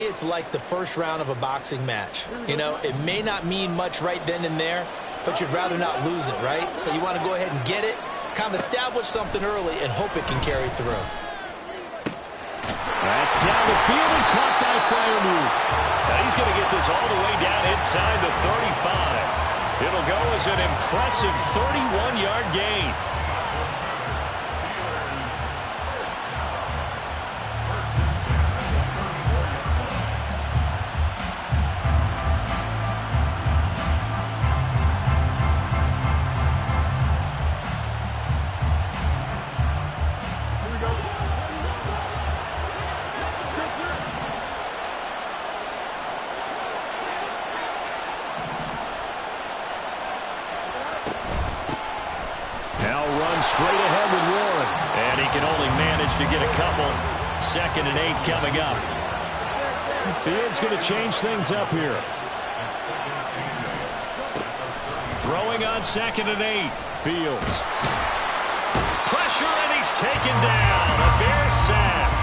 It's like the first round of a boxing match. You know, it may not mean much right then and there, but you'd rather not lose it, right? So you want to go ahead and get it, kind of establish something early, and hope it can carry through. That's down the field and caught by Freiermuth. Now he's going to get this all the way down inside the 35. It'll go as an impressive 31-yard gain. Straight ahead with Warren. And he can only manage to get a couple. 2nd and 8 coming up. Fields going to change things up here. Throwing on 2nd and 8. Fields. Pressure, and he's taken down. A Bear sack.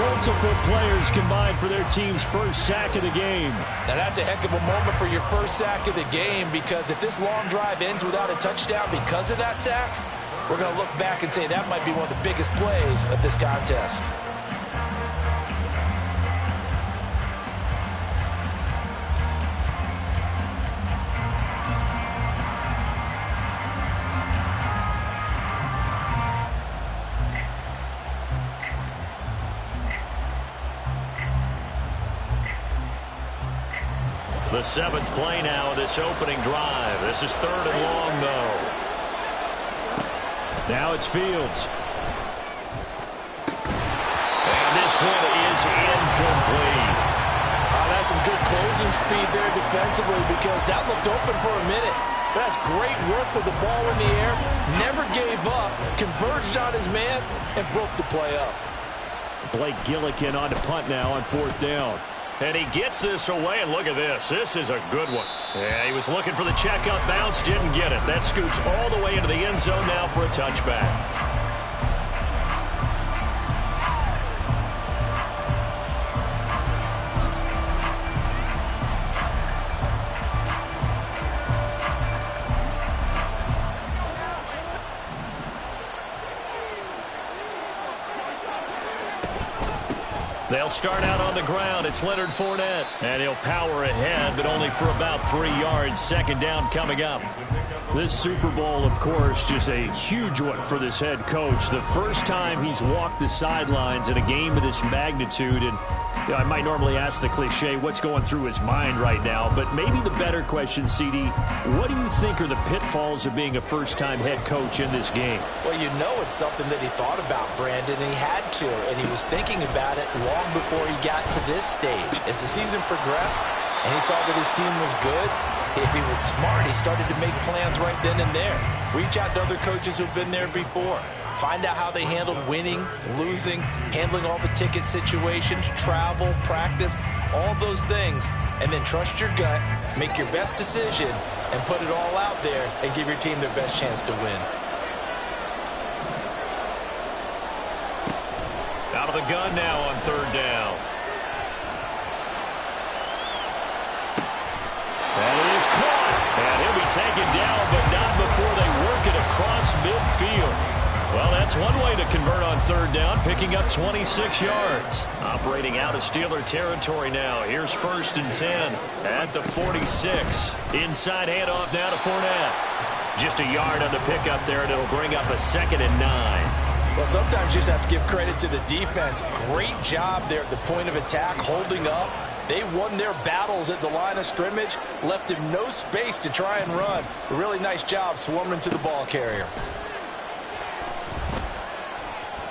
Multiple players combined for their team's first sack of the game. Now that's a heck of a moment for your first sack of the game, because if this long drive ends without a touchdown because of that sack, we're going to look back and say that might be one of the biggest plays of this contest. The 7th play now of this opening drive. This is 3rd and long, though. Now it's Fields. And this one is incomplete. That's some good closing speed there defensively, because that looked open for a minute. That's great work with the ball in the air. Never gave up. Converged on his man and broke the play up. Blake Gillikin on to punt now on 4th down. And he gets this away, and look at this. This is a good one. Yeah, he was looking for the checkup bounce, didn't get it. That scoots all the way into the end zone now for a touchback. They'll start out on the ground. It's Leonard Fournette. And he'll power ahead, but only for about 3 yards. 2nd down coming up. This Super Bowl, of course, just a huge one for this head coach. The first time he's walked the sidelines in a game of this magnitude. And you know, I might normally ask the cliche, what's going through his mind right now? But maybe the better question, CD, what do you think are the pitfalls of being a first-time head coach in this game? Well, you know it's something that he thought about, Brandon, and he had to. And he was thinking about it long before he got to this stage. As the season progressed and he saw that his team was good, if he was smart, he started to make plans right then and there. Reach out to other coaches who've been there before. Find out how they handled winning, losing, handling all the ticket situations, travel, practice, all those things. And then trust your gut, make your best decision, and put it all out there and give your team their best chance to win. Out of the gun now on 3rd down. And it is caught. And he'll be taken down, but not before they work it across midfield. Well, that's one way to convert on 3rd down, picking up 26 yards. Operating out of Steeler territory now. Here's 1st and 10 at the 46. Inside handoff now to Fournette. Just a yard on the pickup there, and it'll bring up a 2nd and 9. Well, sometimes you just have to give credit to the defense. Great job there at the point of attack, holding up. They won their battles at the line of scrimmage, left him no space to try and run. A really nice job swarming to the ball carrier.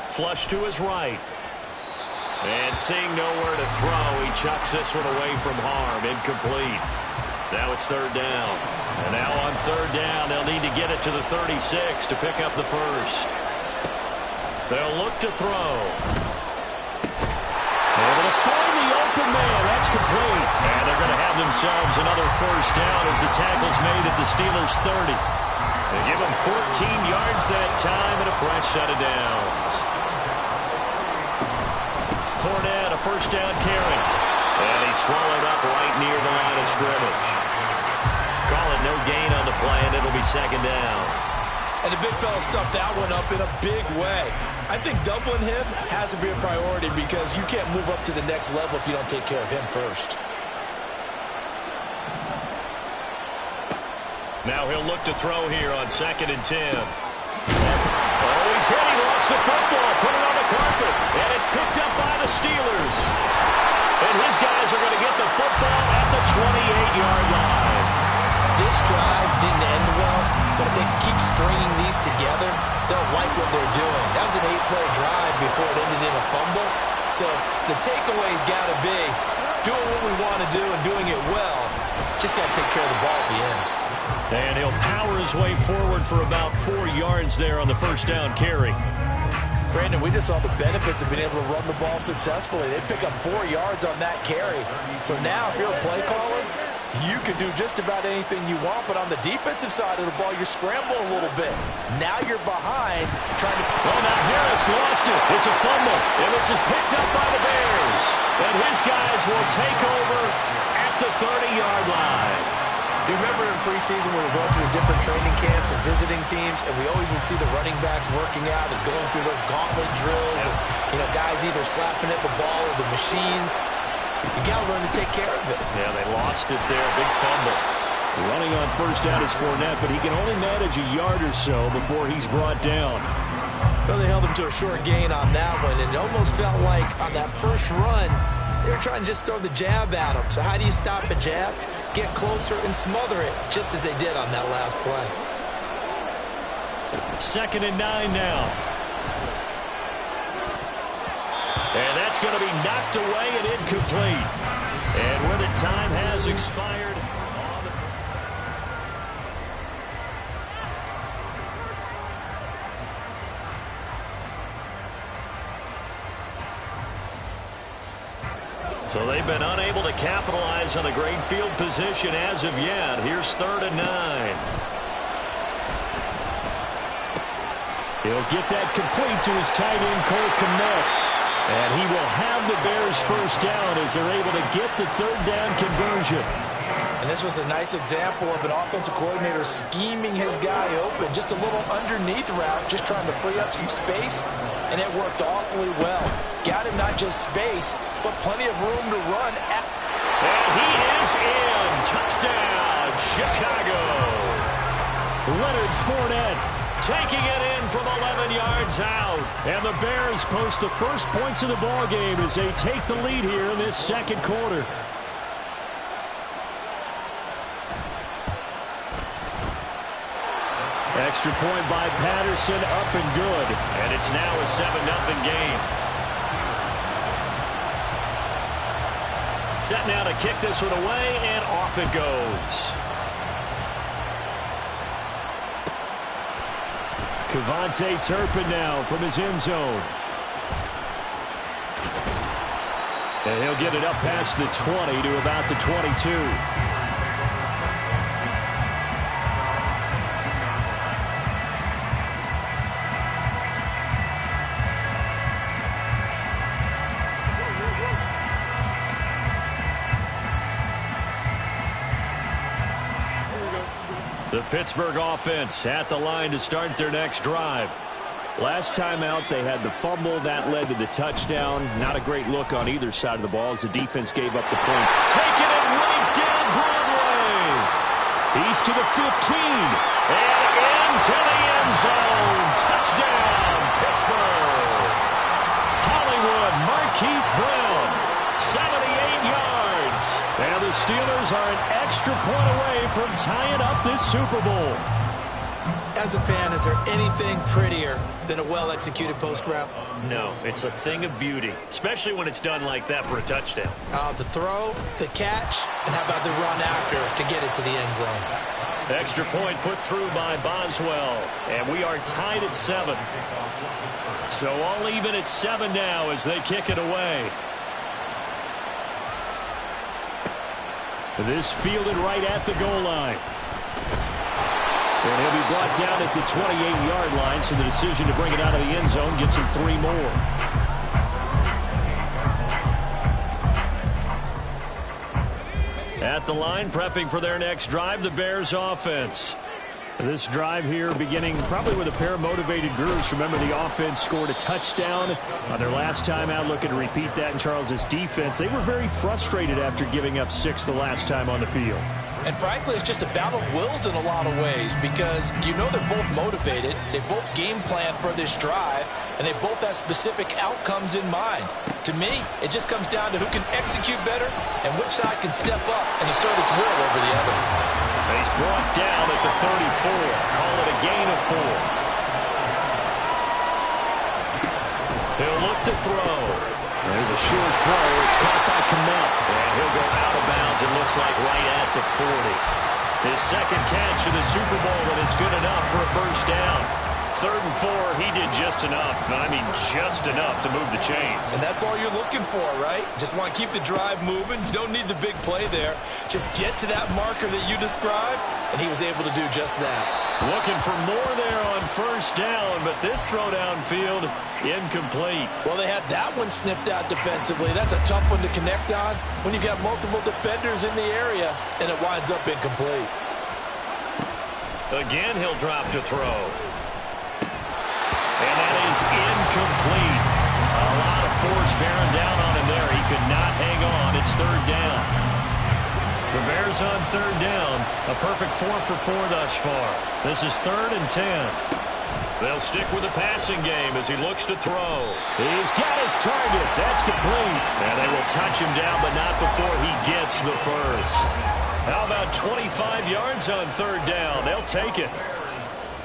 Flush to his right. And seeing nowhere to throw, he chucks this one away from harm. Incomplete. Now it's 3rd down. And now on 3rd down, they'll need to get it to the 36 to pick up the first. They'll look to throw. Able to find the open man. That's complete. And they're going to have themselves another 1st down as the tackle's made at the Steelers' 30. They give them 14 yards that time and a fresh set of downs. Fournette, a 1st down carry. swallowed up right near the line of scrimmage. Call it no gain on the play, and it'll be second down. And the big fella stuffed that one up in a big way. I think doubling him has to be a priority because you can't move up to the next level if you don't take care of him first. Now he'll look to throw here on 2nd and 10. Oh, he's hit. He lost the football. Put it on the carpet. And it's picked up by the Steelers. And his guys are going to get the football at the 28-yard line. This drive didn't end well, but if they can keep stringing these together, they'll like what they're doing. That was an 8-play drive before it ended in a fumble. So the takeaway's got to be doing what we want to do and doing it well. Just got to take care of the ball at the end. And he'll power his way forward for about 4 yards there on the first down carry. Brandon, we just saw the benefits of being able to run the ball successfully. They pick up 4 yards on that carry. So now if you're a play caller, you can do just about anything you want, but on the defensive side of the ball, you're scrambling a little bit. Now you're behind trying to... Oh, now Harris lost it. It's a fumble. And this is picked up by the Bears. And his guys will take over at the 30-yard line. You remember in preseason we were going to the different training camps and visiting teams, and we always would see the running backs working out and going through those gauntlet drills, and guys either slapping at the ball or the machines. You got to learn to take care of it. Yeah, they lost it there. Big fumble. Running on first down is Fournette, but he can only manage a yard or so before he's brought down. Well, they held him to a short gain on that one, and it almost felt like on that first run, they were trying to just throw the jab at him. So how do you stop a jab? Get closer and smother it, just as they did on that last play. 2nd and 9 now. And that's going to be knocked away and incomplete. And where the time has expired. So they've been unable to capitalize on a great field position as of yet. Here's 3rd and 9. He'll get that complete to his tight end, Cole Kmet. And he will have the Bears first down as they're able to get the 3rd down conversion. And this was a nice example of an offensive coordinator scheming his guy open. Just a little underneath route, just trying to free up some space. And it worked awfully well. Got him not just space, but plenty of room to run. And he is in. Touchdown, Chicago. Leonard Fournette taking it in from 11 yards out. And the Bears post the first points of the ball game as they take the lead here in this second quarter. Extra point by Patterson, up and good. And it's now a 7-0 game. Set now to kick this one away, and off it goes. Kevontae Turpin now from his end zone. And he'll get it up past the 20 to about the 22. The Pittsburgh offense at the line to start their next drive. Last time out, they had the fumble. That led to the touchdown. Not a great look on either side of the ball as the defense gave up the point. Taking it right down Broadway. He's to the 15. And into the end zone. Touchdown, Pittsburgh. Hollywood Marquise Brown, 78 yards. And the Steelers are an extra point away from tying up this Super Bowl. As a fan, is there anything prettier than a well-executed post route? No, it's a thing of beauty, especially when it's done like that for a touchdown. The throw, the catch, and how about the run after to get it to the end zone? Extra point put through by Boswell, and we are tied at 7. So all even at 7 now as they kick it away. This fielded right at the goal line. And he'll be brought down at the 28-yard line, so the decision to bring it out of the end zone gets him 3 more. At the line, prepping for their next drive, the Bears offense. This drive here beginning probably with a pair of motivated groups. Remember, the offense scored a touchdown on their last time out, looking to repeat that in Charles's defense. They were very frustrated after giving up 6 the last time on the field. And frankly, it's just a battle of wills in a lot of ways because you know they're both motivated. They both game plan for this drive, and they both have specific outcomes in mind. To me, it just comes down to who can execute better and which side can step up and assert its will over the other. He's brought down at the 34. Call it a gain of 4. He'll look to throw. There's a short throw. It's caught by Kmet. And he'll go out of bounds, it looks like, right at the 40. His second catch of the Super Bowl, and it's good enough for a first down. 3rd and 4, he did just enough. I mean, just enough to move the chains. And that's all you're looking for, right? Just want to keep the drive moving. You don't need the big play there. Just get to that marker that you described, and he was able to do just that. Looking for more there on first down, but this throw downfield, incomplete. Well, they had that one snipped out defensively. That's a tough one to connect on when you got multiple defenders in the area, and it winds up incomplete. Again, he'll drop to throw. And that is incomplete. A lot of force bearing down on him there. He could not hang on. It's 3rd down. The Bears on 3rd down. A perfect 4 for 4 thus far. This is 3rd and 10. They'll stick with the passing game as he looks to throw. He's got his target. That's complete. And they will touch him down, but not before he gets the first. How about 25 yards on 3rd down? They'll take it.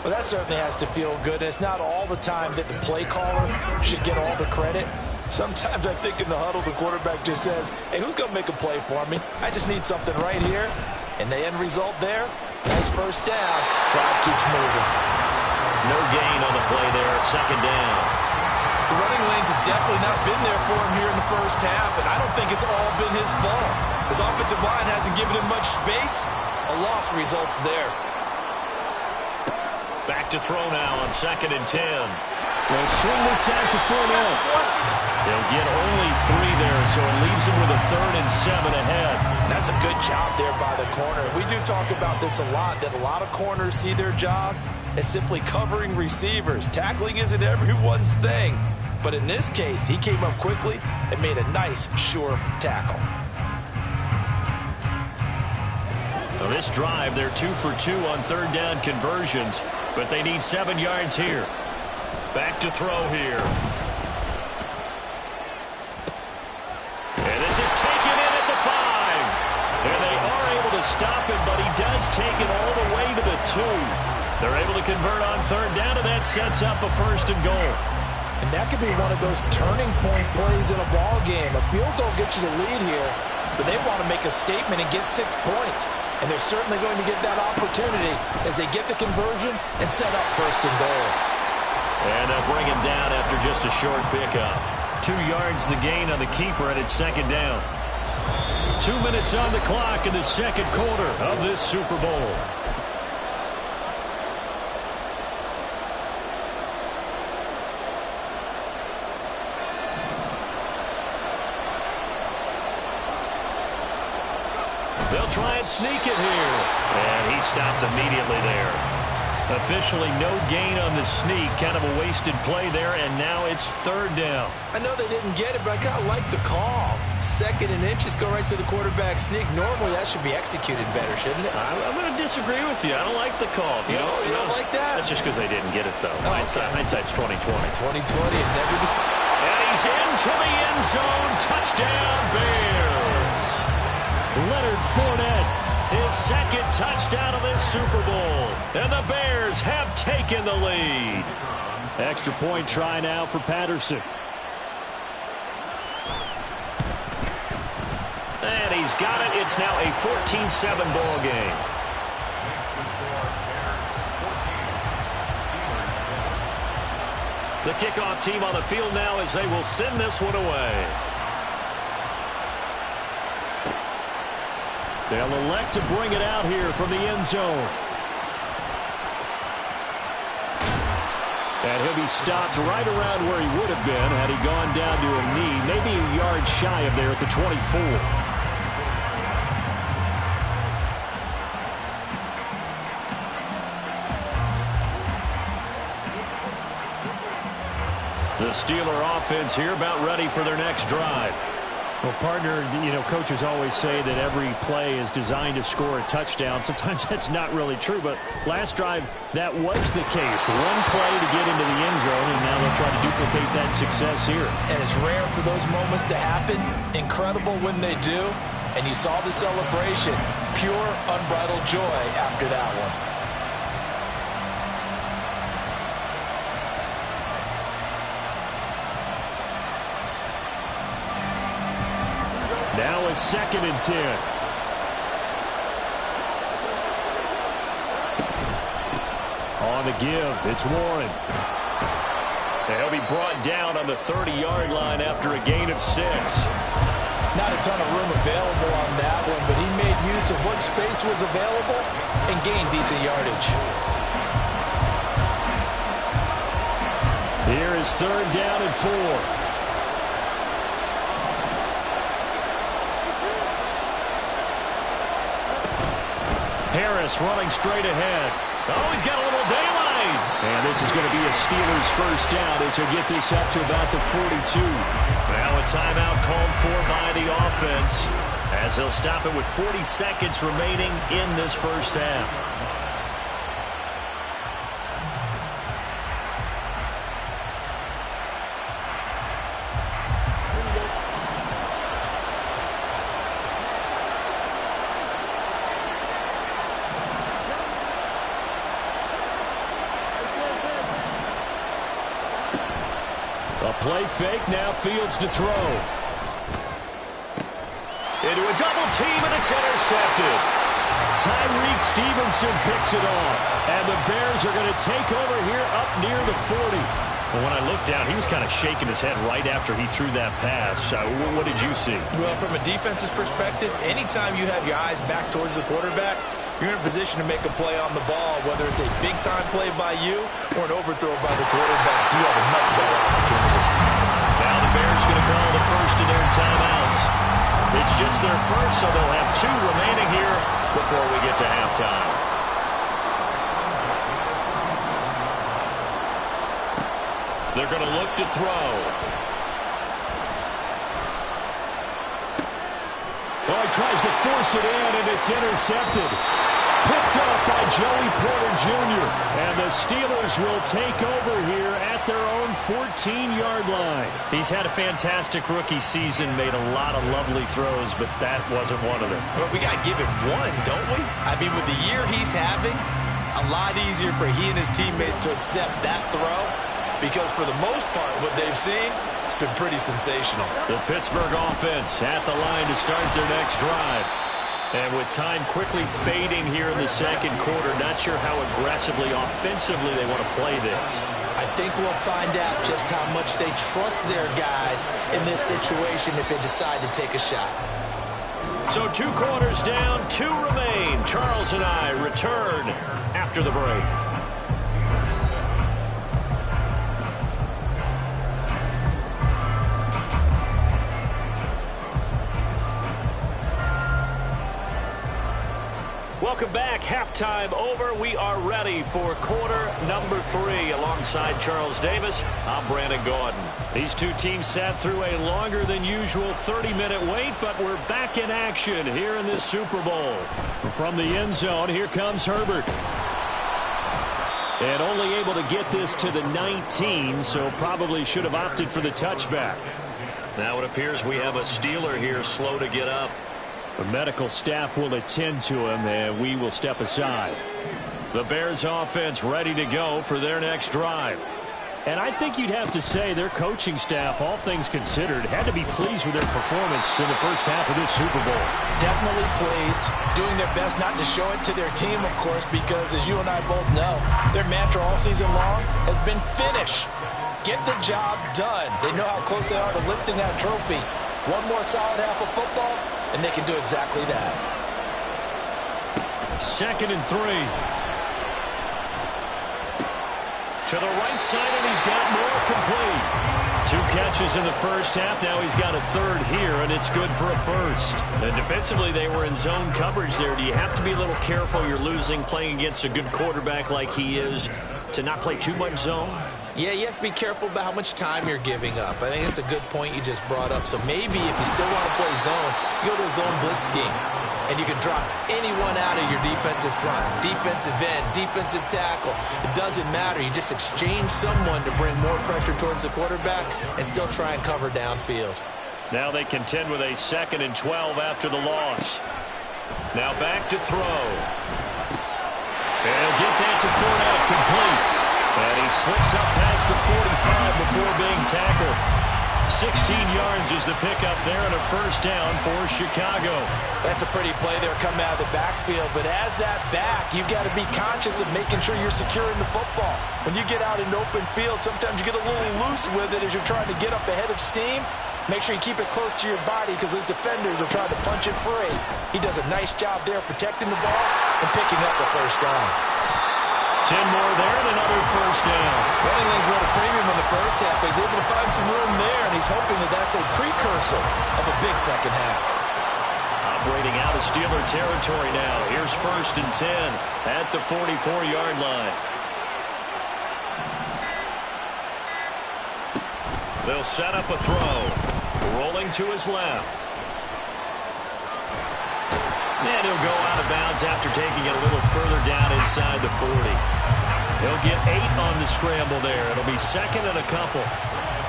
Well, that certainly has to feel good. It's not all the time that the play caller should get all the credit. Sometimes I think in the huddle, the quarterback just says, hey, who's going to make a play for me? I just need something right here. And the end result there, nice first down. Drive keeps moving. No gain on the play there, 2nd down. The running lanes have definitely not been there for him here in the first half, and I don't think it's all been his fault. His offensive line hasn't given him much space. A loss results there. Back to throw now on 2nd and 10. They'll swing this out to Fournette. They'll get only 3 there, so it leaves him with a 3rd and 7 ahead. That's a good job there by the corner. We do talk about this a lot, that a lot of corners see their job as simply covering receivers. Tackling isn't everyone's thing. But in this case, he came up quickly and made a nice, sure tackle. On this drive, they're 2 for 2 on 3rd down conversions, but they need 7 yards here. Back to throw here. And this is taken in at the 5. And they are able to stop him, but he does take it all the way to the 2. They're able to convert on 3rd down, and that sets up a 1st and goal. And that could be one of those turning point plays in a ball game. A field goal gets you the lead here, but they want to make a statement and get 6 points. And they're certainly going to get that opportunity as they get the conversion and set up 1st and goal. And they'll bring him down after just a short pickup. 2 yards the gain on the keeper, and it's 2nd down. 2 minutes on the clock in the 2nd quarter of this Super Bowl. They'll try and sneak it here. And he stopped immediately there. Officially no gain on the sneak. Kind of a wasted play there, and now it's 3rd down. I know they didn't get it, but I kind of like the call. 2nd and inches, go right to the quarterback sneak. Normally that should be executed better, shouldn't it? I'm going to disagree with you. I don't like the call. You don't like that? That's just because they didn't get it, though. Oh, Hindsight's 2020. 2020 and never before. And he's into the end zone. Touchdown, Bears. Leonard Fournette, his 2nd touchdown of this Super Bowl. And the Bears have taken the lead. Extra point try now for Patterson. And he's got it. It's now a 14-7 ball game. The kickoff team on the field now as they will send this one away. They'll elect to bring it out here from the end zone. And he'll be stopped right around where he would have been had he gone down to a knee, maybe a yard shy of there at the 24. Steeler offense here about ready for their next drive. Well, partner, coaches always say that every play is designed to score a touchdown. Sometimes that's not really true, but last drive, that was the case. One play to get into the end zone, and now they'll try to duplicate that success here. And it's rare for those moments to happen. Incredible when they do. And you saw the celebration. Pure, unbridled joy after that one. Now a 2nd and 10. On the give, it's Warren. And he'll be brought down on the 30-yard line after a gain of 6. Not a ton of room available on that one, but he made use of what space was available and gained decent yardage. Here is 3rd down and 4. Harris running straight ahead. Oh, he's got a little daylight. And this is going to be a Steelers first down as he'll get this up to about the 42. Now a timeout called for by the offense as they'll stop it with 40 seconds remaining in this first half. Play fake, now Fields to throw. Into a double team, and it's intercepted. Tyreek Stevenson picks it off. And the Bears are going to take over here up near the 40. Well, when I looked down, he was kind of shaking his head right after he threw that pass. What did you see? Well, from a defense's perspective, anytime you have your eyes back towards the quarterback, you're in a position to make a play on the ball, whether it's a big-time play by you or an overthrow by the quarterback. You have a much better opportunity. Now the Bears going to call the first of their timeouts. It's just their first, so they'll have 2 remaining here before we get to halftime. They're going to look to throw. Well, he tries to force it in, and it's intercepted. Picked up by Joey Porter Jr. And the Steelers will take over here at their own 14-yard line. He's had a fantastic rookie season, made a lot of lovely throws, but that wasn't one of them. Well, we got to give him one, don't we? I mean, with the year he's having, a lot easier for he and his teammates to accept that throw because for the most part, what they've seen, it's been pretty sensational. The Pittsburgh offense at the line to start their next drive. And with time quickly fading here in the second quarter, not sure how aggressively, offensively they want to play this. I think we'll find out just how much they trust their guys in this situation if they decide to take a shot. So 2 quarters down, 2 remain. Charles and I return after the break. Welcome back. Halftime over. We are ready for quarter number 3. Alongside Charles Davis, I'm Brandon Gordon. These 2 teams sat through a longer than usual 30-minute wait, but we're back in action here in this Super Bowl. From the end zone, here comes Herbert. And only able to get this to the 19, so probably should have opted for the touchback. Now it appears we have a Steeler here slow to get up. The medical staff will attend to him, and we will step aside. The Bears offense ready to go for their next drive. And I think you'd have to say their coaching staff, all things considered, had to be pleased with their performance in the first half of this Super Bowl. Definitely pleased, doing their best not to show it to their team, of course, because as you and I both know, their mantra all season long has been finish. Get the job done. They know how close they are to lifting that trophy. One more solid half of football, and they can do exactly that. 2nd and 3. To the right side, and he's got more complete. 2 catches in the first half. Now he's got a 3rd here, and it's good for a first. And defensively, they were in zone coverage there. Do you have to be a little careful? You're losing playing against a good quarterback like he is to not play too much zone? Yeah, you have to be careful about how much time you're giving up. I think it's a good point you just brought up. So maybe if you still want to play zone, you go to a zone blitz scheme. And you can drop anyone out of your defensive front. Defensive end, defensive tackle. It doesn't matter. You just exchange someone to bring more pressure towards the quarterback and still try and cover downfield. Now they contend with a 2nd and 12 after the loss. Now back to throw. And he'll get that to Fournette, complete. And he slips up past the 45 before being tackled. 16 yards is the pickup there and a first down for Chicago. That's a pretty play there coming out of the backfield. But as that back, you've got to be conscious of making sure you're securing the football. When you get out in open field, sometimes you get a little loose with it as you're trying to get up ahead of steam. Make sure you keep it close to your body because those defenders are trying to punch it free. He does a nice job there protecting the ball and picking up the first down. 10 more there and another first down. Running lanes run a premium in the first half, but he's able to find some room there, and he's hoping that that's a precursor of a big second half. Operating out of Steeler territory now. Here's 1st and 10 at the 44-yard line. They'll set up a throw. Rolling to his left. And he'll go out of bounds after taking it a little further down inside the 40. He'll get 8 on the scramble there. It'll be 2nd and a couple.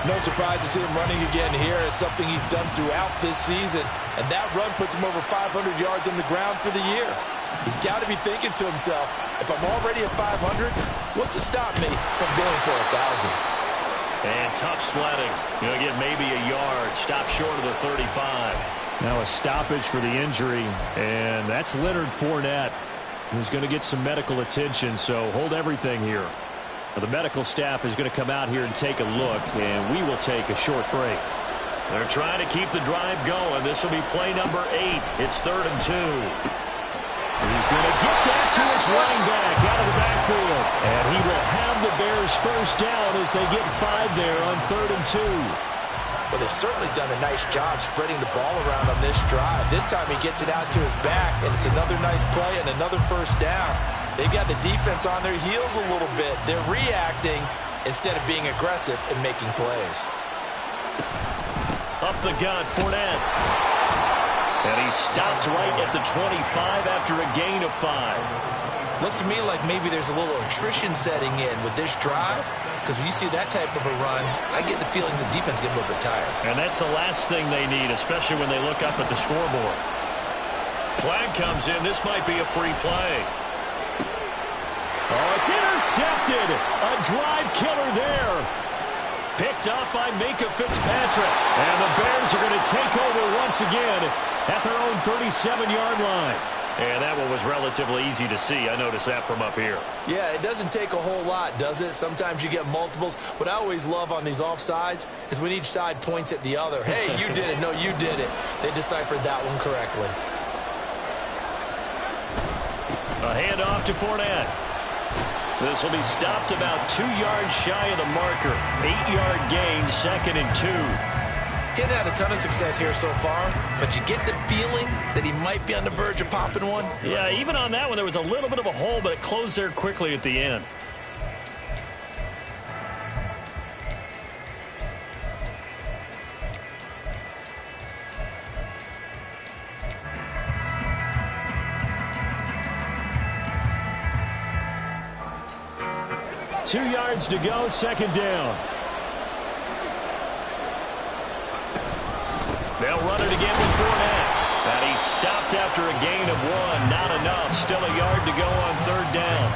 No surprise to see him running again here. It's something he's done throughout this season. And that run puts him over 500 yards on the ground for the year. He's got to be thinking to himself, if I'm already at 500, what's to stop me from going for 1,000? And tough sledding. He'll get maybe a yard. Stop short of the 35. Now a stoppage for the injury, and that's Leonard Fournette, who's going to get some medical attention, so hold everything here. Now, the medical staff is going to come out here and take a look, and we will take a short break. They're trying to keep the drive going. This will be play number 8. It's 3rd and 2. He's going to get that to his running back out of the backfield, and he will have the Bears first down as they get 5 there on 3rd and 2. But they've certainly done a nice job spreading the ball around on this drive. This time he gets it out to his back, and it's another nice play and another first down. They've got the defense on their heels a little bit. They're reacting instead of being aggressive and making plays. Up the gut, Fournette. And he stopped right at the 25 after a gain of 5. Looks to me like maybe there's a little attrition setting in with this drive, because when you see that type of a run, I get the feeling the defense gets a little bit tired. And that's the last thing they need, especially when they look up at the scoreboard. Flag comes in. This might be a free play. Oh, it's intercepted. A drive killer there. Picked up by Minka Fitzpatrick. And the Bears are going to take over once again at their own 37-yard line. And that one was relatively easy to see. I noticed that from up here. Yeah, it doesn't take a whole lot, does it? Sometimes you get multiples. What I always love on these offsides is when each side points at the other. Hey, you did it. No, you did it. They deciphered that one correctly. A handoff to Fournette. This will be stopped about 2 yards shy of the marker. 8-yard gain, 2nd and 2. He hadn't had a ton of success here so far, but you get the feeling that he might be on the verge of popping one. Yeah, even on that one, there was a little bit of a hole, but it closed there quickly at the end. Two yards to go, 2nd down. They'll run it again with Fournette. And he stopped after a gain of 1. Not enough. Still a yard to go on 3rd down.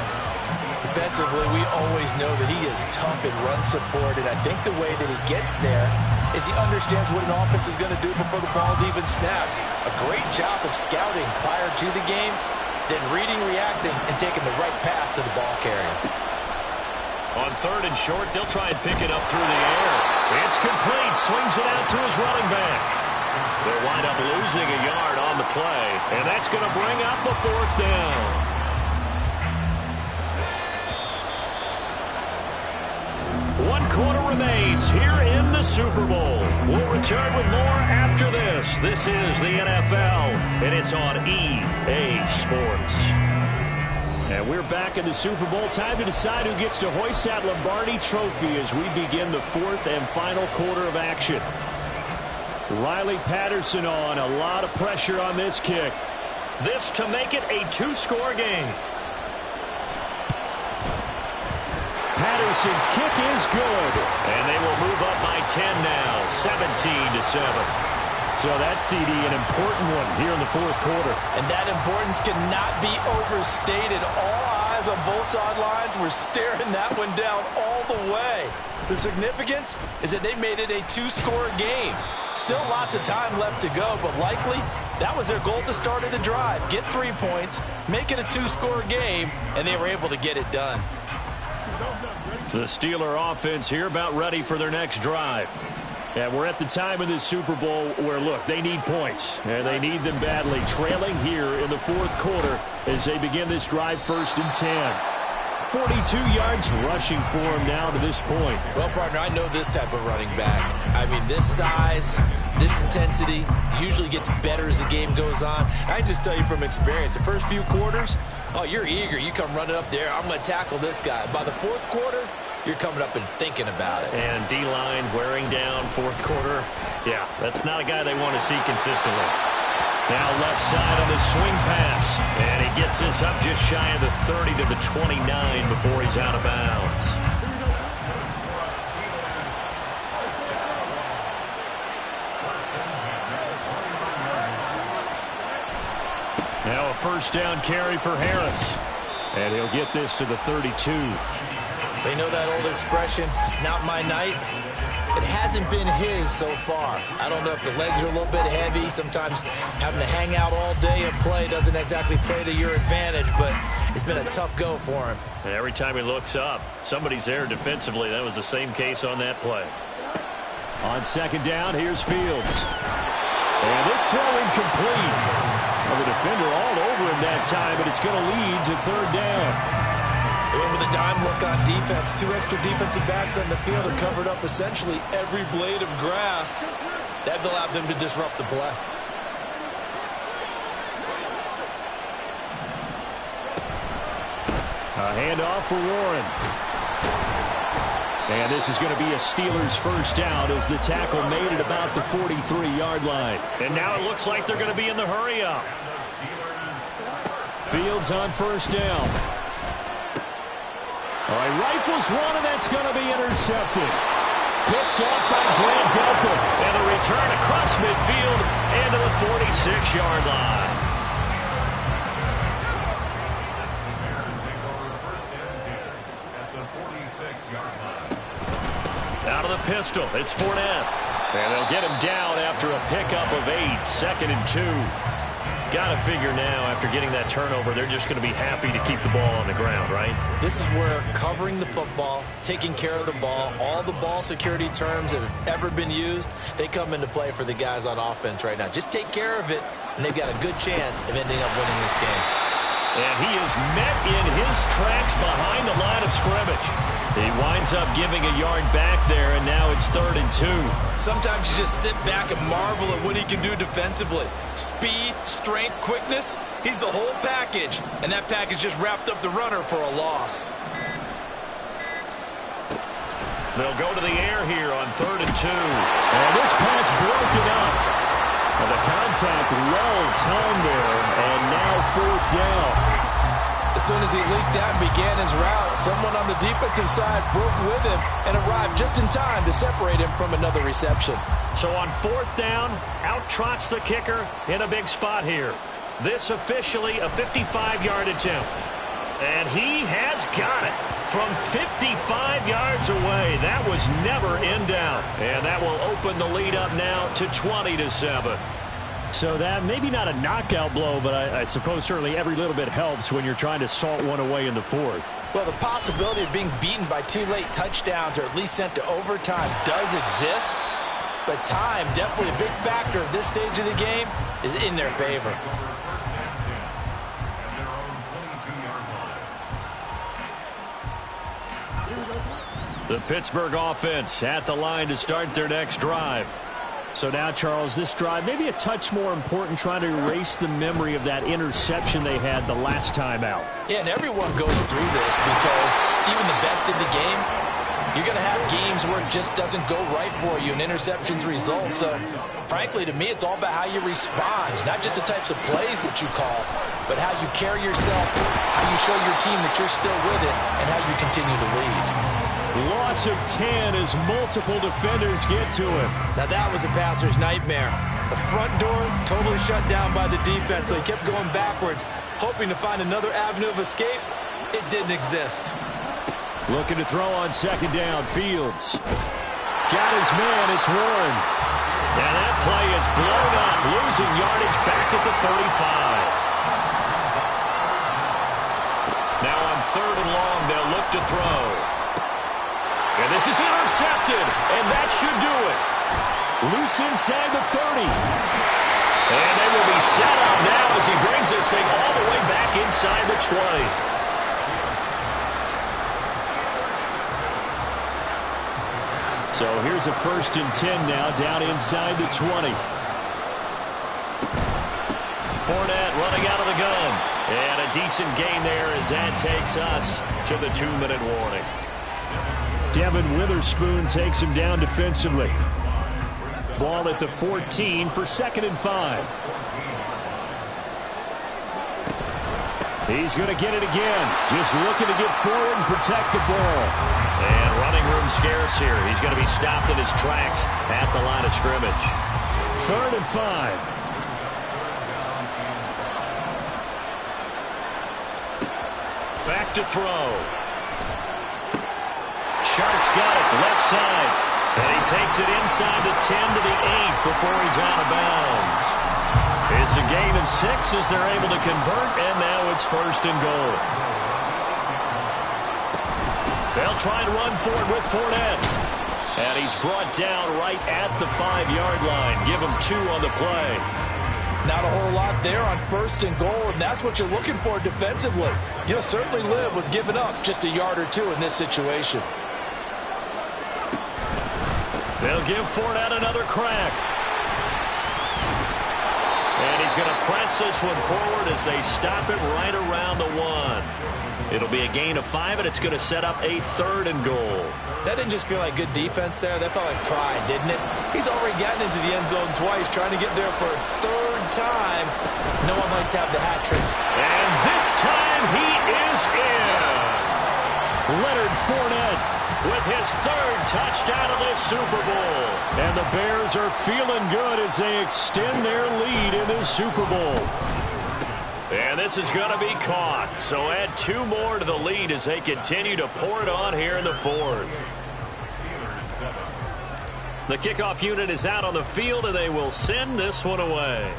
Defensively, we always know that he is tough in run support, and I think the way that he gets there is he understands what an offense is going to do before the ball's even snapped. A great job of scouting prior to the game, then reading, reacting, and taking the right path to the ball carrier. On 3rd and short, they'll try and pick it up through the air. It's complete. Swings it out to his running back. They'll wind up losing a yard on the play, and that's going to bring up a 4th down. One quarter remains here in the Super Bowl. We'll return with more after this. This is the NFL, and it's on EA Sports. And we're back in the Super Bowl. Time to decide who gets to hoist that Lombardi trophy as we begin the fourth and final quarter of action. Riley Patterson on. A lot of pressure on this kick. This to make it a two-score game. Patterson's kick is good. And they will move up by 10 now, 17-7. So that CD, an important one here in the fourth quarter. And that importance cannot be overstated. All eyes on both sidelines were staring that one down all the way. The significance is that they made it a two-score game. Still lots of time left to go, but likely that was their goal at the start of the drive. Get 3 points, make it a two-score game, and they were able to get it done. The Steeler offense here about ready for their next drive. And we're at the time of this Super Bowl where, look, they need points, and they need them badly. Trailing here in the fourth quarter as they begin this drive, 1st and 10. 42 yards rushing for him now to this point. Well, partner, I know this type of running back. I mean, this size, this intensity usually gets better as the game goes on. I just tell you from experience, the first few quarters, oh, you're eager. You come running up there, I'm going to tackle this guy. By the fourth quarter, you're coming up and thinking about it. And D-line wearing down fourth quarter. Yeah, that's not a guy they want to see consistently. Now left side on the swing pass. And he gets this up just shy of the 30 to the 29 before he's out of bounds. Now a first down carry for Harris. And he'll get this to the 32. They know that old expression, it's not my night. It hasn't been his so far. I don't know if the legs are a little bit heavy. Sometimes having to hang out all day and play doesn't exactly play to your advantage, but it's been a tough go for him. And every time he looks up, somebody's there defensively. That was the same case on that play. On second down, here's Fields. And this throw incomplete. Well, the defender all over him that time, but it's going to lead to 3rd down. They went with a dime look on defense. 2 extra defensive backs on the field and covered up essentially every blade of grass. That allowed them to disrupt the play. A handoff for Warren. And this is going to be a Steelers first down as the tackle made it about the 43-yard line. And now it looks like they're going to be in the hurry-up. Fields on first down. All right, rifles one, and that's going to be intercepted. Picked up by Grant Delpit. And a return across midfield and to the 46-yard line. Out of the pistol, it's Fournette. And they'll get him down after a pickup of 8, 2nd and 2. Got to figure now, after getting that turnover, they're just going to be happy to keep the ball on the ground, right? This is where covering the football, taking care of the ball, all the ball security terms that have ever been used, they come into play for the guys on offense right now. Just take care of it, and they've got a good chance of ending up winning this game. And he is met in his tracks behind the line of scrimmage. He winds up giving a yard back there, and now it's 3rd and 2. Sometimes you just sit back and marvel at what he can do defensively. Speed, strength, quickness, he's the whole package. And that package just wrapped up the runner for a loss. They'll go to the air here on 3rd and 2. And this pass broken up. And the contact well timed there, and now 4th down. As soon as he leaked out and began his route, someone on the defensive side broke with him and arrived just in time to separate him from another reception. So on 4th down, out trots the kicker in a big spot here. This officially a 55-yard attempt. And he has got it from 55 yards away. That was never in doubt. And that will open the lead up now to 20-7. So that maybe not a knockout blow, but I suppose certainly every little bit helps when you're trying to salt one away in the 4th. Well, the possibility of being beaten by 2 late touchdowns or at least sent to overtime does exist. But time, definitely a big factor at this stage of the game, is in their favor. The Pittsburgh offense at the line to start their next drive. So now, Charles, this drive maybe a touch more important, trying to erase the memory of that interception they had the last time out. Yeah, and everyone goes through this because even the best in the game, you're going to have games where it just doesn't go right for you and interceptions result. So, frankly, to me, it's all about how you respond, not just the types of plays that you call, but how you carry yourself, how you show your team that you're still with it, and how you continue to lead. Loss of 10 as multiple defenders get to him. Now that was a passer's nightmare. The front door totally shut down by the defense, so he kept going backwards, hoping to find another avenue of escape. It didn't exist. Looking to throw on second down. Fields got his man. It's Warren. And that play is blown up, losing yardage back at the 35. Now on 3rd and long, they'll look to throw. And this is intercepted, and that should do it. Loose inside the 30. And they will be set up now as he brings this thing all the way back inside the 20. So here's a 1st and 10 now, down inside the 20. Fournette running out of the gun. And a decent gain there as that takes us to the 2-minute warning. Devin Witherspoon takes him down defensively. Ball at the 14 for 2nd and 5. He's going to get it again. Just looking to get forward and protect the ball. And running room scarce here. He's going to be stopped in his tracks at the line of scrimmage. 3rd and 5. Back to throw. Shark's got it left side. And he takes it inside the 10 to the 8 before he's out of bounds. It's a gain of 6 as they're able to convert, and now it's 1st and goal. They'll try and run for it with Fournette. And he's brought down right at the 5-yard line. Give him 2 on the play. Not a whole lot there on 1st and goal, and that's what you're looking for defensively. You'll certainly live with giving up just a yard or 2 in this situation. They'll give Fournette another crack. And he's going to press this one forward as they stop it right around the 1. It'll be a gain of 5, and it's going to set up a 3rd and goal. That didn't just feel like good defense there. That felt like pride, didn't it? He's already gotten into the end zone twice, trying to get there for a 3rd time. No one likes to have the hat trick. And this time he is in. Yes. Leonard Fournette with his 3rd touchdown of this Super Bowl. And the Bears are feeling good as they extend their lead in this Super Bowl. And this is going to be caught. So add 2 more to the lead as they continue to pour it on here in the 4th. The kickoff unit is out on the field, and they will send this one away.